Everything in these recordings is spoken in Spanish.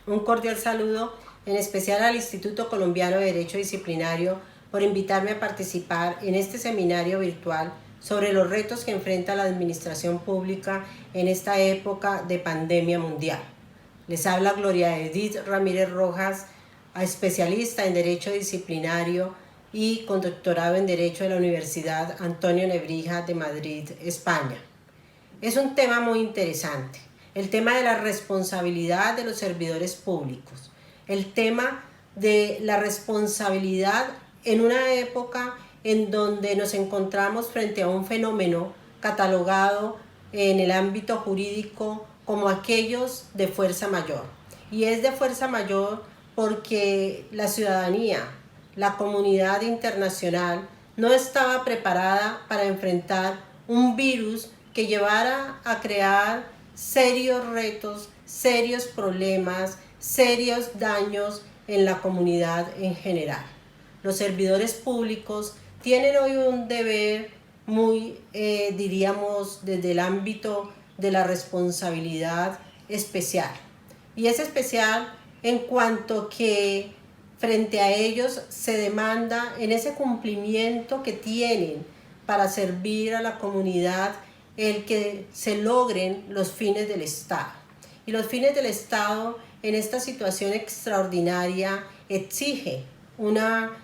Un cordial saludo, en especial al Instituto Colombiano de Derecho Disciplinario, por invitarme a participar en este seminario virtual sobre los retos que enfrenta la administración pública en esta época de pandemia mundial. Les habla Gloria Edith Ramírez Rojas, especialista en Derecho Disciplinario y con doctorado en Derecho de la Universidad Antonio Nebrija de Madrid, España. Es un tema muy interesante, el tema de la responsabilidad de los servidores públicos, el tema de la responsabilidad en una época en donde nos encontramos frente a un fenómeno catalogado en el ámbito jurídico como aquellos de fuerza mayor. Y es de fuerza mayor porque la ciudadanía, la comunidad internacional, no estaba preparada para enfrentar un virus que llevara a crear serios retos, serios problemas, serios daños en la comunidad en general. Los servidores públicos tienen hoy un deber muy, diríamos, desde el ámbito de la responsabilidad especial. Y es especial en cuanto que frente a ellos se demanda en ese cumplimiento que tienen para servir a la comunidad el que se logren los fines del Estado. Y los fines del Estado en esta situación extraordinaria exige una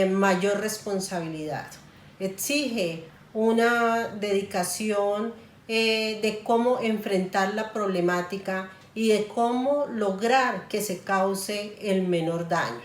mayor responsabilidad, exige una dedicación de cómo enfrentar la problemática y de cómo lograr que se cause el menor daño.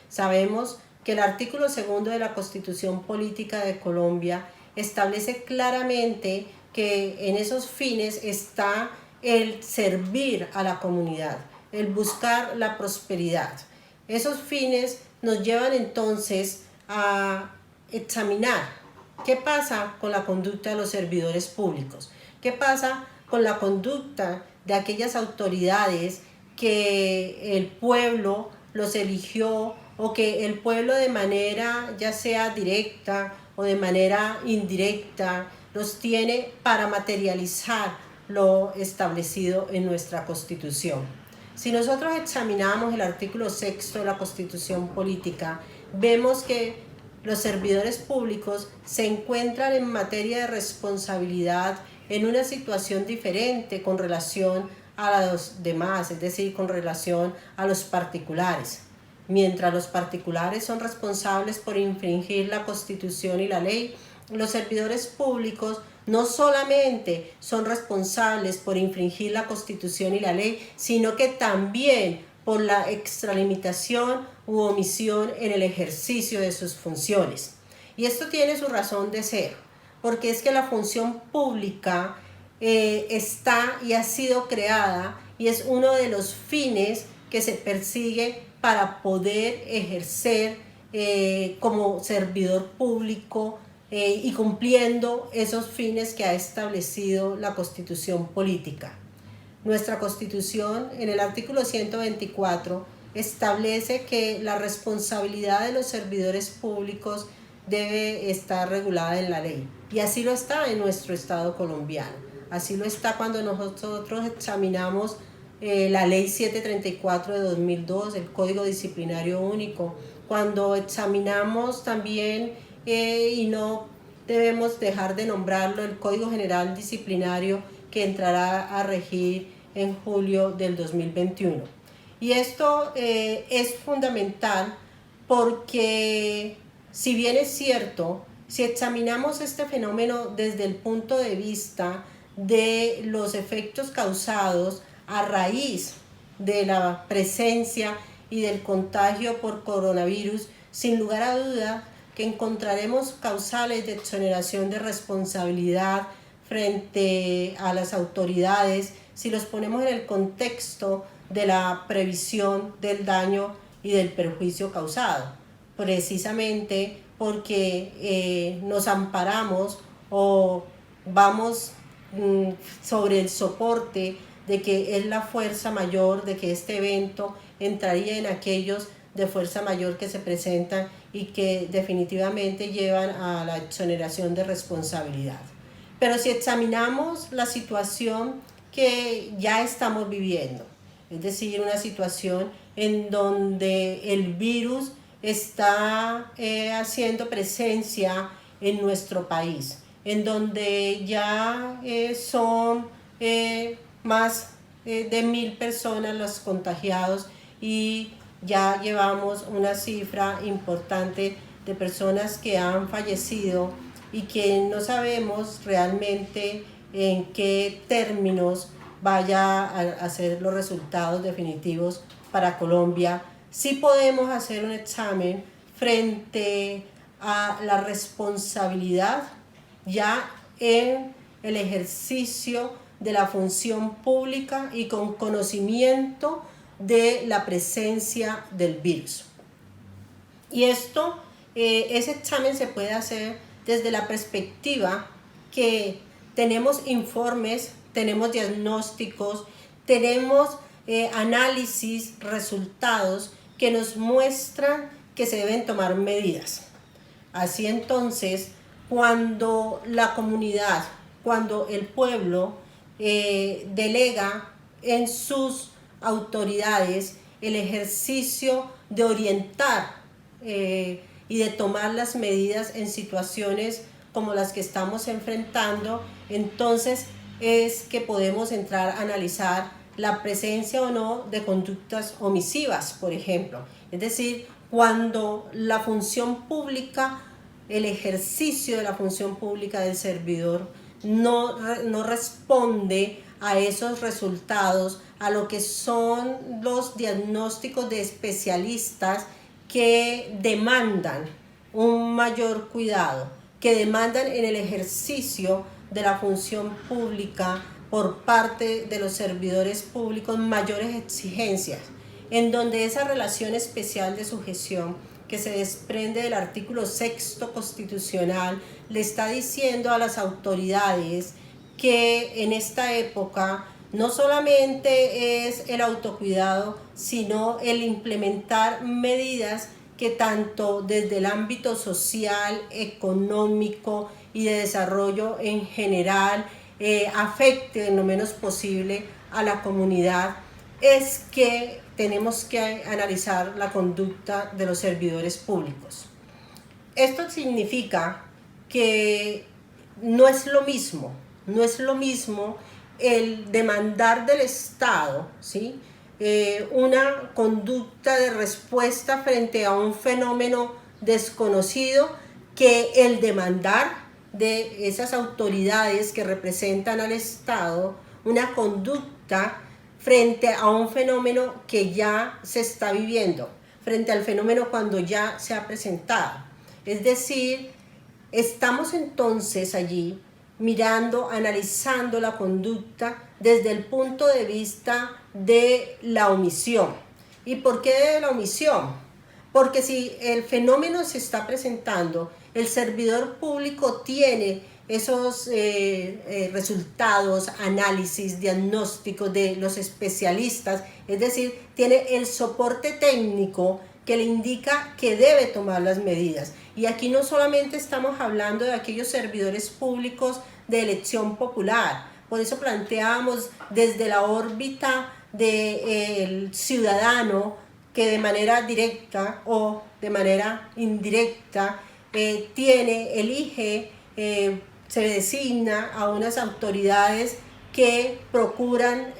Sabemos que el artículo 2 de la Constitución Política de Colombia establece claramente que en esos fines está el servir a la comunidad, el buscar la prosperidad. Esos fines nos llevan entonces a examinar qué pasa con la conducta de los servidores públicos, qué pasa con la conducta de aquellas autoridades que el pueblo los eligió o que el pueblo de manera ya sea directa o de manera indirecta los tiene para materializar lo establecido en nuestra Constitución. Si nosotros examinamos el artículo 6 de la Constitución Política, vemos que los servidores públicos se encuentran en materia de responsabilidad en una situación diferente con relación a los demás, es decir, con relación a los particulares. Mientras los particulares son responsables por infringir la Constitución y la ley, los servidores públicos no solamente son responsables por infringir la Constitución y la ley, sino que también por la extralimitación u omisión en el ejercicio de sus funciones. Y esto tiene su razón de ser, porque es que la función pública está y ha sido creada y es uno de los fines que se persigue para poder ejercer como servidor público y cumpliendo esos fines que ha establecido la Constitución Política. Nuestra Constitución, en el artículo 124, establece que la responsabilidad de los servidores públicos debe estar regulada en la ley. Y así lo está en nuestro Estado colombiano. Así lo está cuando nosotros examinamos la Ley 734 de 2002, el Código Disciplinario Único, cuando examinamos también, y no debemos dejar de nombrarlo, el Código General Disciplinario que entrará a regir en julio del 2021. Y esto es fundamental porque, si bien es cierto, si examinamos este fenómeno desde el punto de vista de los efectos causados a raíz de la presencia y del contagio por coronavirus, sin lugar a duda que encontraremos causales de exoneración de responsabilidad frente a las autoridades si los ponemos en el contexto de la previsión del daño y del perjuicio causado, precisamente porque nos amparamos o vamos sobre el soporte de que es la fuerza mayor, de que este evento entraría en aquellos de fuerza mayor que se presentan y que definitivamente llevan a la exoneración de responsabilidad. Pero si examinamos la situación que ya estamos viviendo, es decir, una situación en donde el virus está haciendo presencia en nuestro país, en donde ya son más de 1000 personas los contagiados y ya llevamos una cifra importante de personas que han fallecido y que no sabemos realmente en qué términos vaya a ser los resultados definitivos para Colombia. Sí podemos hacer un examen frente a la responsabilidad ya en el ejercicio de la función pública y con conocimiento de la presencia del virus. Y ese examen se puede hacer desde la perspectiva que tenemos informes, tenemos diagnósticos, tenemos análisis, resultados que nos muestran que se deben tomar medidas. Así entonces, cuando la comunidad, cuando el pueblo delega en sus autoridades el ejercicio de orientar y de tomar las medidas en situaciones como las que estamos enfrentando, entonces es que podemos entrar a analizar la presencia o no de conductas omisivas, por ejemplo. Es decir, cuando la función pública, el ejercicio de la función pública del servidor no responde a esos resultados, a lo que son los diagnósticos de especialistas que demandan un mayor cuidado, que demandan en el ejercicio de la función pública por parte de los servidores públicos mayores exigencias, en donde esa relación especial de sujeción que se desprende del artículo 6º constitucional le está diciendo a las autoridades que en esta época no solamente es el autocuidado, sino el implementar medidas que tanto desde el ámbito social, económico y de desarrollo en general afecte en lo menos posible a la comunidad, es que tenemos que analizar la conducta de los servidores públicos. Esto significa que no es lo mismo el demandar del Estado, ¿sí? Una conducta de respuesta frente a un fenómeno desconocido, que el demandar de esas autoridades que representan al Estado una conducta frente a un fenómeno que ya se está viviendo, frente al fenómeno cuando ya se ha presentado. Es decir, estamos entonces allí mirando, analizando la conducta desde el punto de vista de la omisión. ¿Y por qué de la omisión? Porque si el fenómeno se está presentando, el servidor público tiene esos resultados, análisis, diagnósticos de los especialistas, es decir, tiene el soporte técnico que le indica que debe tomar las medidas. Y aquí no solamente estamos hablando de aquellos servidores públicos de elección popular, por eso planteamos desde la órbita del ciudadano que de manera directa o de manera indirecta elige, se designa a unas autoridades que procuran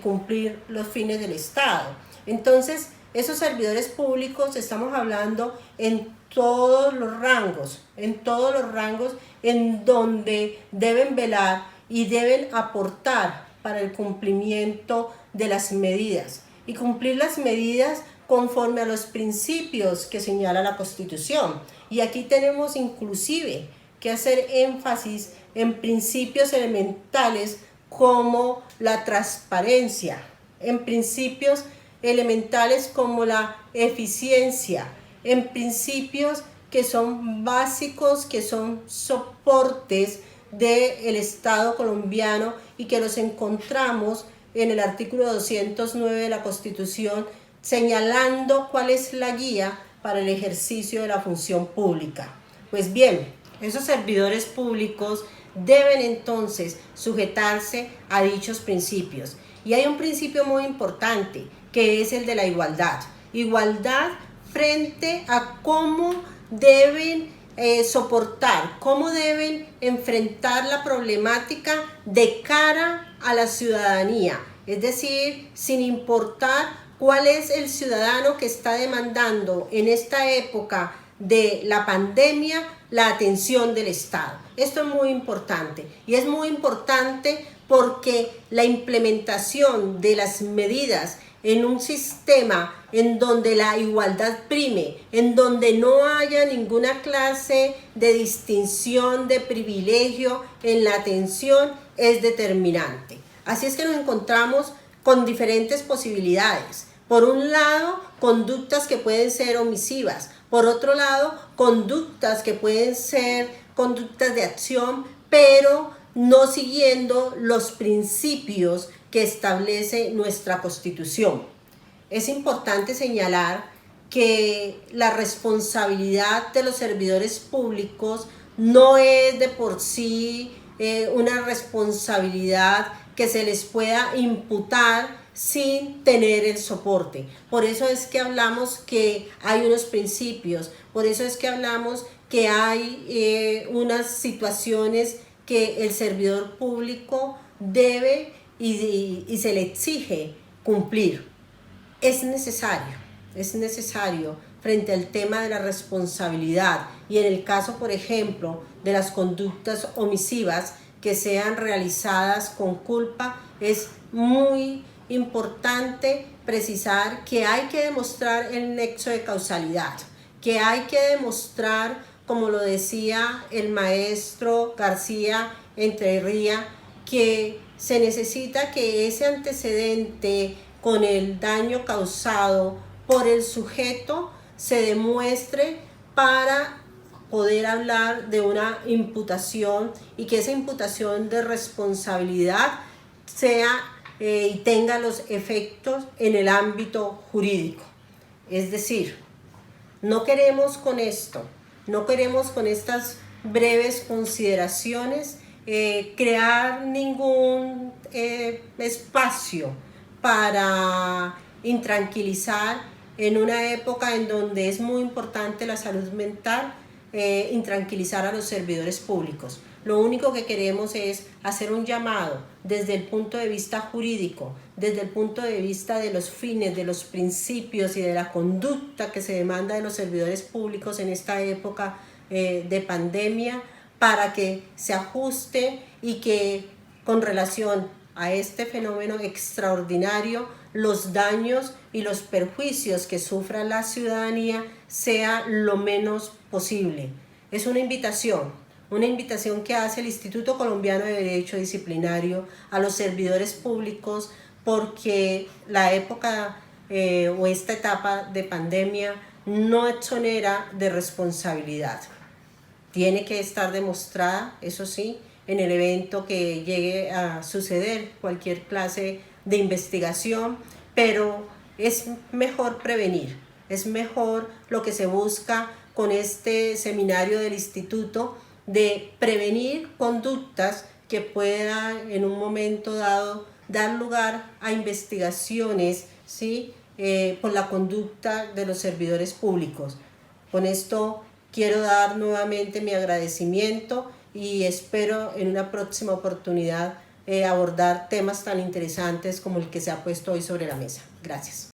cumplir los fines del Estado. Entonces, esos servidores públicos, estamos hablando en todos los rangos, en donde deben velar y deben aportar para el cumplimiento de las medidas y cumplir las medidas conforme a los principios que señala la Constitución. Y aquí tenemos inclusive que hacer énfasis en principios elementales como la transparencia, en principios elementales como la eficiencia, en principios que son básicos, que son soportes del Estado colombiano y que los encontramos en el artículo 209 de la Constitución, señalando cuál es la guía para el ejercicio de la función pública. Pues bien, esos servidores públicos deben entonces sujetarse a dichos principios. Y hay un principio muy importante, que es el de la igualdad. Igualdad frente a cómo deben soportar, cómo deben enfrentar la problemática de cara a la ciudadanía. Es decir, sin importar cuál es el ciudadano que está demandando en esta época de la pandemia la atención del Estado. Esto es muy importante y es muy importante porque la implementación de las medidas en un sistema en donde la igualdad prime, en donde no haya ninguna clase de distinción, de privilegio en la atención, es determinante. Así es que nos encontramos con diferentes posibilidades. Por un lado, conductas que pueden ser omisivas. Por otro lado, conductas que pueden ser conductas de acción, pero no siguiendo los principios que establece nuestra Constitución. Es importante señalar que la responsabilidad de los servidores públicos no es de por sí una responsabilidad que se les pueda imputar sin tener el soporte. Por eso es que hablamos que hay unos principios, por eso es que hablamos que hay unas situaciones que el servidor público debe y se le exige cumplir. Es necesario frente al tema de la responsabilidad y en el caso, por ejemplo, de las conductas omisivas que sean realizadas con culpa, es muy importante precisar que hay que demostrar el nexo de causalidad, que hay que demostrar, como lo decía el maestro García Entrerría, que se necesita que ese antecedente con el daño causado por el sujeto se demuestre para poder hablar de una imputación y que esa imputación de responsabilidad sea y tenga los efectos en el ámbito jurídico. Es decir, no queremos con esto, no queremos con estas breves consideraciones crear ningún espacio para intranquilizar en una época en donde es muy importante la salud mental, intranquilizar a los servidores públicos. Lo único que queremos es hacer un llamado desde el punto de vista jurídico, desde el punto de vista de los fines, de los principios y de la conducta que se demanda de los servidores públicos en esta época de pandemia, para que se ajuste y que con relación a este fenómeno extraordinario, los daños y los perjuicios que sufra la ciudadanía sea lo menos posible. Es una invitación que hace el Instituto Colombiano de Derecho Disciplinario a los servidores públicos, porque la época o esta etapa de pandemia no exonera de responsabilidad. Tiene que estar demostrada, eso sí, en el evento que llegue a suceder cualquier clase de investigación, pero es mejor prevenir, es mejor lo que se busca con este seminario del instituto, de prevenir conductas que puedan en un momento dado dar lugar a investigaciones, ¿sí? Por la conducta de los servidores públicos. Con esto quiero dar nuevamente mi agradecimiento y espero en una próxima oportunidad abordar temas tan interesantes como el que se ha puesto hoy sobre la mesa. Gracias.